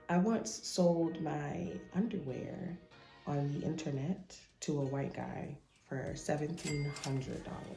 I once sold my underwear on the internet to a white guy for $1,700.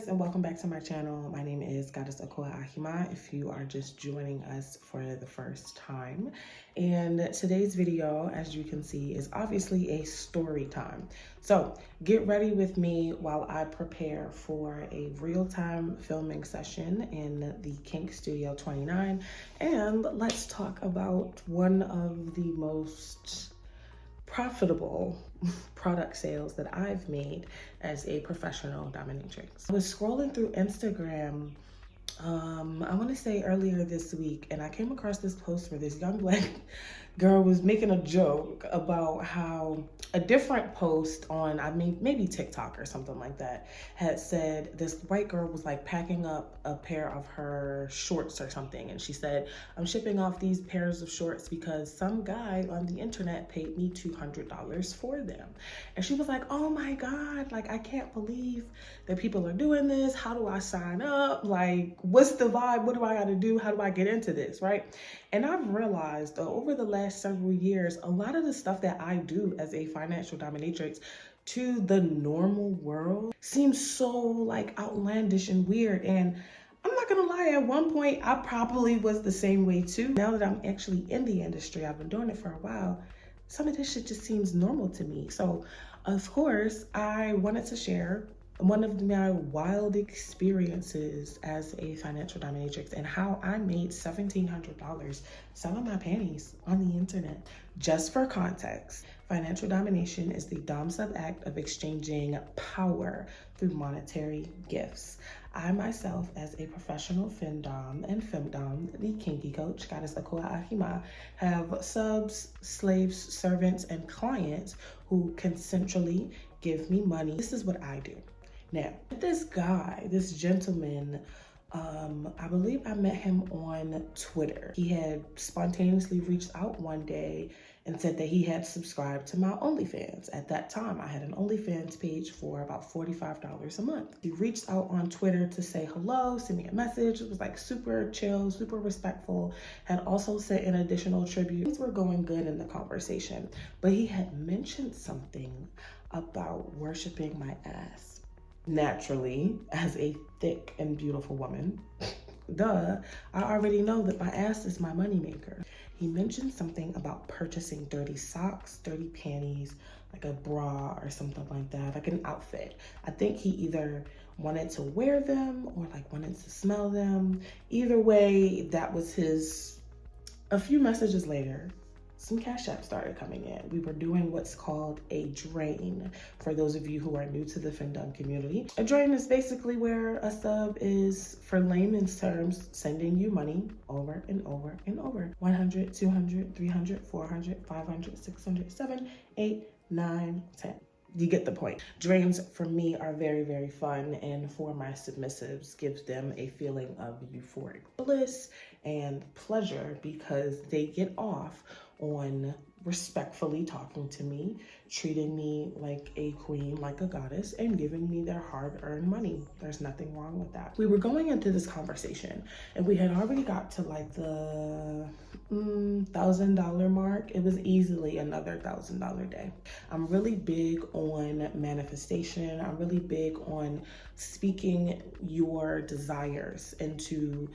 And welcome back to my channel. My name is Goddess Okoa Ahima if you are just joining us for the first time. And today's video, as you can see, is obviously a story time. So get ready with me while I prepare for a real-time filming session in the Kink Studio 29. And let's talk about one of the most profitable product sales that I've made as a professional dominatrix. I was scrolling through Instagram, I want to say earlier this week, and I came across this post where this young black girl was making a joke about how a different post on, I mean, maybe TikTok or something like that, had said this white girl was like packing up a pair of her shorts or something. And she said, I'm shipping off these pairs of shorts because some guy on the internet paid me $200 for them. And she was like, oh my God, like, I can't believe that people are doing this. How do I sign up? Like, what's the vibe? What do I got to do? How do I get into this, right? And I've realized over the last several years, a lot of the stuff that I do as a financial dominatrix to the normal world seems so like outlandish and weird. And I'm not gonna lie, at one point, I probably was the same way too. Now that I'm actually in the industry, I've been doing it for a while, some of this shit just seems normal to me. So of course, I wanted to share one of my wild experiences as a financial dominatrix and how I made $1,700 selling my panties on the internet. Just for context, financial domination is the dom sub act of exchanging power through monetary gifts. I myself, as a professional Findom and Femdom, the kinky coach, Goddess Okoa Ahima, have subs, slaves, servants, and clients who consensually give me money. This is what I do. Now, this guy, this gentleman, I believe I met him on Twitter. He had spontaneously reached out one day and said that he had subscribed to my OnlyFans. At that time, I had an OnlyFans page for about $45 a month. He reached out on Twitter to say hello, send me a message. It was like super chill, super respectful, had also sent an additional tribute. Things were going good in the conversation, but he had mentioned something about worshiping my ass. Naturally, as a thick and beautiful woman, I already know that my ass is my moneymaker. He mentioned something about purchasing dirty socks, dirty panties, like a bra or something like that, like an outfit. I think he either wanted to wear them or like wanted to smell them. Either way, that was his. A few messages later, some cash apps started coming in. We were doing what's called a drain. For those of you who are new to the Findom community, a drain is basically where a sub is, for layman's terms, sending you money over and over and over. 100, 200, 300, 400, 500, 600, 7, 8, 9, 10. You get the point. Drains for me are very, very fun, and for my submissives gives them a feeling of euphoric bliss and pleasure because they get off on respectfully talking to me, treating me like a queen, like a goddess, and giving me their hard-earned money. There's nothing wrong with that. We were going into this conversation and we had already got to like the $1,000 mark. It was easily another $1,000 day. I'm really big on manifestation. I'm really big on speaking your desires into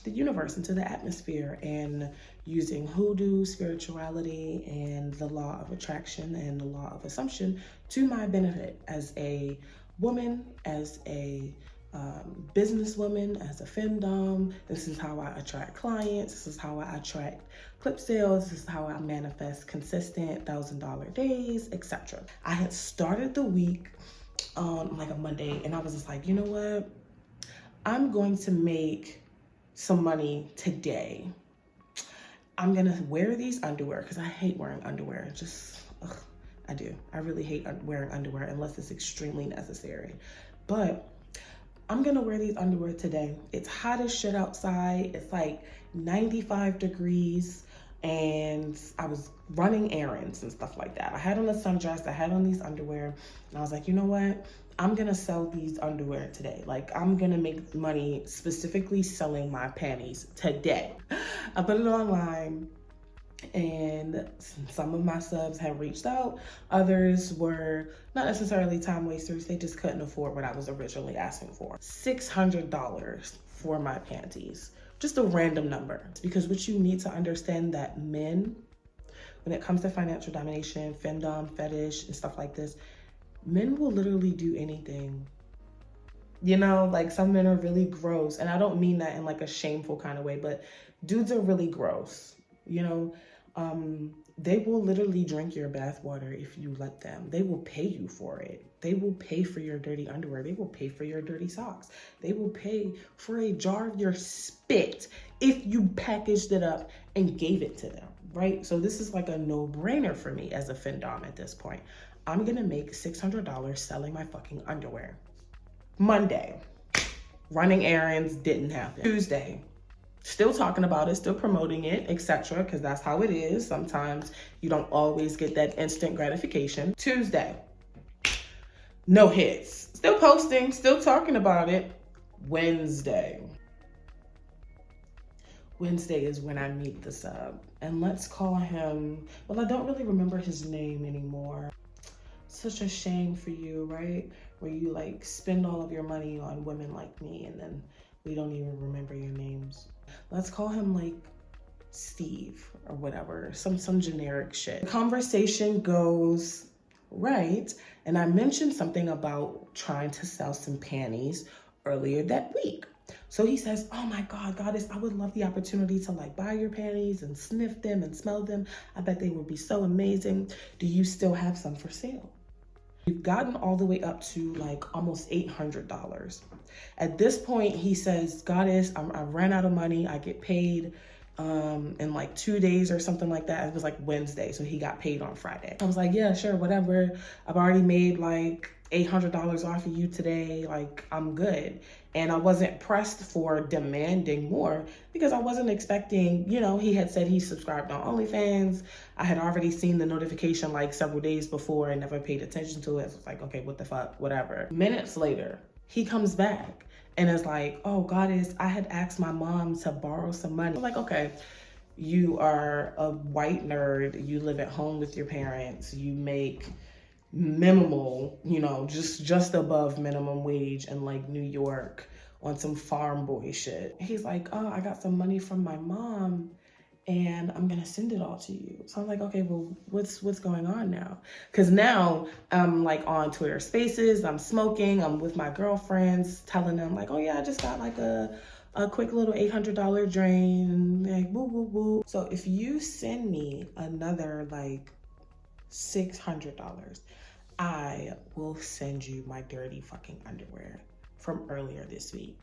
the universe, into the atmosphere, and using hoodoo, spirituality, and the law of attraction and the law of assumption to my benefit as a woman, as a businesswoman, as a femdom. This is how I attract clients. This is how I attract clip sales. This is how I manifest consistent $1,000 days, etc. I had started the week on like a Monday, and I was just like, you know what? I'm going to make some money today. I'm gonna wear these underwear because I hate wearing underwear. I do. I really hate wearing underwear unless it's extremely necessary. But I'm gonna wear these underwear today. It's hot as shit outside. It's like 95 degrees and I was running errands and stuff like that. I had on a sundress, I had on these underwear, and I was like, you know what? I'm gonna sell these underwear today. Like, I'm gonna make money specifically selling my panties today. I put it online, and some of my subs have reached out. Others were not necessarily time wasters. They just couldn't afford what I was originally asking for. $600 for my panties. Just a random number. Because what you need to understand that men, when it comes to financial domination, Findom, fetish, and stuff like this, men will literally do anything. You know, like some men are really gross. And I don't mean that in like a shameful kind of way, but dudes are really gross. You know, they will literally drink your bathwater if you let them. They will pay you for it. They will pay for your dirty underwear. They will pay for your dirty socks. They will pay for a jar of your spit if you packaged it up and gave it to them, right? So this is like a no-brainer for me as a Findom at this point. I'm gonna make $600 selling my fucking underwear. Monday, running errands didn't happen. Tuesday, still talking about it, still promoting it, etc., because that's how it is. Sometimes you don't always get that instant gratification. Tuesday, no hits. Still posting, still talking about it. Wednesday is when I meet the sub. And let's call him, well, I don't really remember his name anymore. Such a shame for you, right? Where you like spend all of your money on women like me and then we don't even remember your names. Let's call him like Steve or whatever, some generic shit. The conversation goes right, and I mentioned something about trying to sell some panties earlier that week. So he says, oh my God, Goddess, I would love the opportunity to like buy your panties and sniff them and smell them. I bet they would be so amazing. Do you still have some for sale? We've gotten all the way up to like almost $800. At this point, he says, Goddess, I ran out of money. I get paid in like 2 days or something like that. It was like Wednesday, so he got paid on Friday. I was like, yeah, sure, whatever. I've already made like $800 off of you today. Like, I'm good. And I wasn't pressed for demanding more because I wasn't expecting, you know, he had said he subscribed on OnlyFans. I had already seen the notification like several days before and never paid attention to it. So it's like, okay, what the fuck, whatever. Minutes later, he comes back and is like, oh, Goddess, I had asked my mom to borrow some money. I'm like, okay, you are a white nerd. You live at home with your parents. You make minimal, you know, just above minimum wage in like New York on some farm boy shit. He's like, oh, I got some money from my mom and I'm gonna send it all to you. So I'm like, okay, well, what's going on now? Because now I'm like on Twitter Spaces, I'm smoking, I'm with my girlfriends, telling them like, oh yeah, I just got like a quick little $800 drain, like woo woo woo. So if you send me another like $600, I will send you my dirty fucking underwear from earlier this week.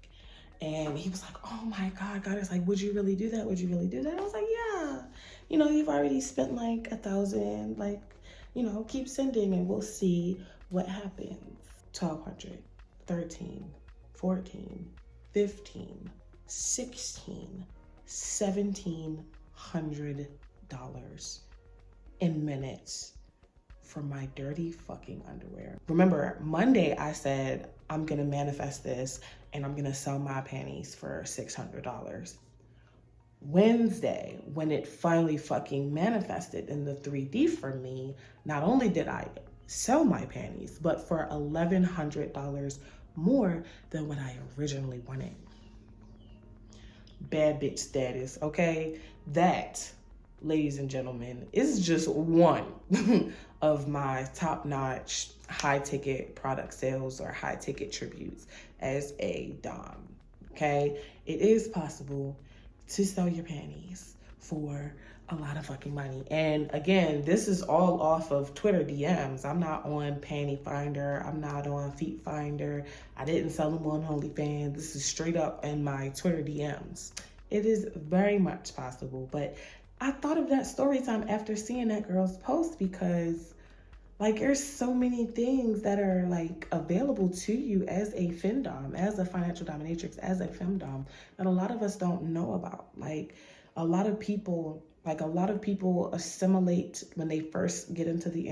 And he was like, oh my God, Goddess, like, would you really do that? Would you really do that? I was like, yeah. You know, you've already spent like 1,000, like, you know, keep sending and we'll see what happens. 1,200, 13, 14, 15, 16, $1,700 in minutes for my dirty fucking underwear. Remember, Monday I said, I'm gonna manifest this and I'm gonna sell my panties for $600. Wednesday, when it finally fucking manifested in the 3D for me, not only did I sell my panties, but for $1,100 more than what I originally wanted. Bad bitch status, okay? That, ladies and gentlemen, is just one of my top-notch high-ticket product sales or high-ticket tributes as a dom, okay? It is possible to sell your panties for a lot of fucking money. And again, this is all off of Twitter DMs. I'm not on Panty Finder. I'm not on Feet Finder. I didn't sell them on OnlyFans. This is straight up in my Twitter DMs. It is very much possible, but I thought of that story time after seeing that girl's post because Like, there's so many things that are like available to you as a Findom, as a financial dominatrix, as a Femdom, that a lot of us don't know about. Like, a lot of people assimilate when they first get into the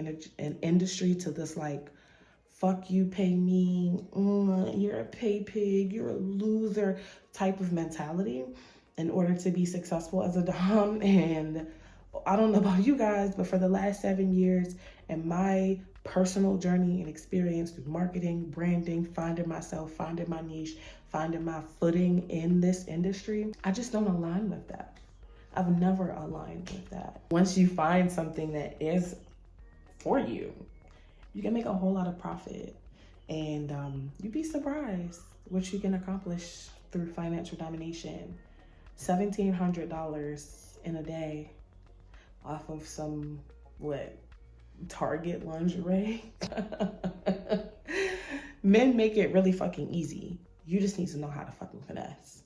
industry to this like, fuck you, pay me, you're a pay pig, you're a loser type of mentality in order to be successful as a Dom. And I don't know about you guys, but for the last 7 years and my personal journey and experience through marketing, branding, finding myself, finding my niche, finding my footing in this industry, I just don't align with that. I've never aligned with that. Once you find something that is for you, you can make a whole lot of profit, and you'd be surprised what you can accomplish through financial domination. $1,700 in a day off of some, what, Target lingerie? Men make it really fucking easy. You just need to know how to fucking finesse.